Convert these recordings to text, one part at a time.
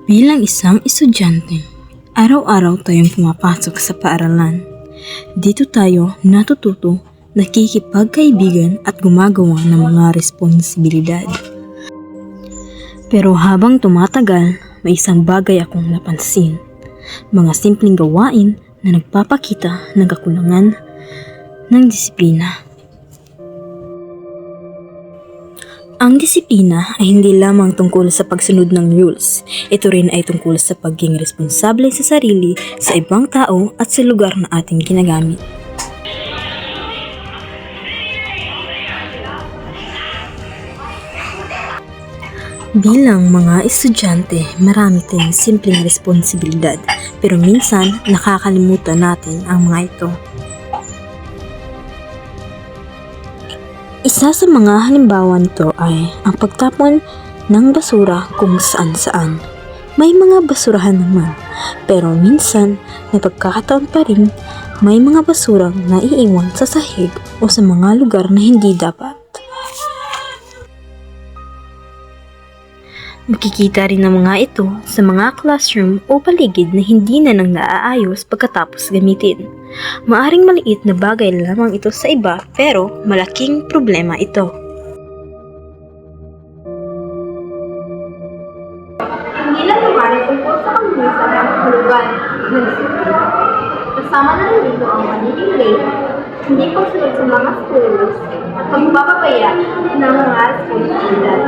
Bilang isang estudyante, araw-araw tayong pumapasok sa paaralan. Dito tayo natututo, nakikipagkaibigan at gumagawa ng mga responsibilidad. Pero habang tumatagal, may isang bagay akong napansin. Mga simpleng gawain na nagpapakita ng kakulangan ng disiplina. Ang disiplina ay hindi lamang tungkol sa pagsunod ng rules. Ito rin ay tungkol sa pagiging responsable sa sarili, sa ibang tao at sa lugar na ating ginagamit. Bilang mga estudyante, marami tayong simpleng responsibilidad, pero minsan nakakalimutan natin ang mga ito. Isa sa mga halimbawa nito ay ang pagtapon ng basura kung saan-saan. May mga basurahan naman, pero minsan may pagkakataon pa rin may mga basurang naiiwan sa sahig o sa mga lugar na hindi dapat. Makikita rin ang mga ito sa mga classroom o paligid na hindi na nang naaayos pagkatapos gamitin. Maaring maliit na bagay lamang ito sa iba pero malaking problema ito. Hindi lang naman tungkol sa pagmisa ng hulugan ng disiplina. Kasama na rin dito ang magiging late, hindi pagsunod sa mga school rules, at pagbababaya ng mga responsibilidad.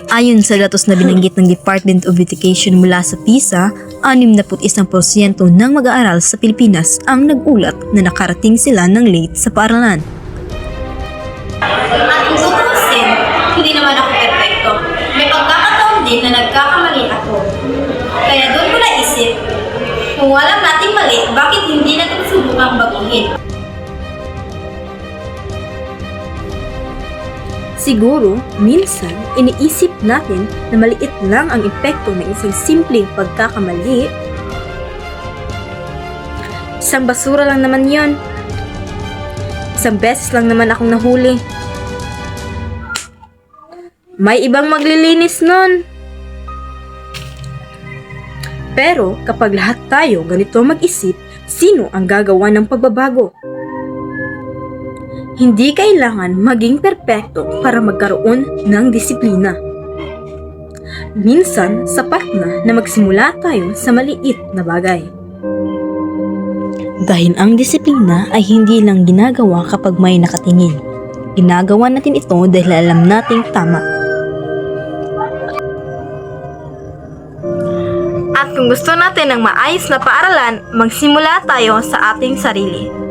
Ayon sa datos na binanggit ng Department of Education mula sa PISA, 61% ng mag-aaral sa Pilipinas ang nag-ulat na nakarating sila ng late sa paaralan. At kung tutuusin, hindi naman ako perfecto. May pagkakataon din na nagkakamali ako. Kaya doon ko naisip, kung walang nating mali, bakit hindi natin subukang baguhin? Siguro, minsan, iniisip natin na maliit lang ang epekto ng isang simpleng pagkakamali. Isang basura lang naman yon. Isang beses lang naman akong nahuli. May ibang maglilinis nun. Pero kapag lahat tayo ganito mag-isip, sino ang gagawa ng pagbabago? Hindi kailangan maging perpekto para magkaroon ng disiplina. Minsan, sapat na magsimula tayo sa maliit na bagay. Dahil ang disiplina ay hindi lang ginagawa kapag may nakatingin. Ginagawa natin ito dahil alam nating tama. At kung gusto natin ng maayos na paaralan, magsimula tayo sa ating sarili.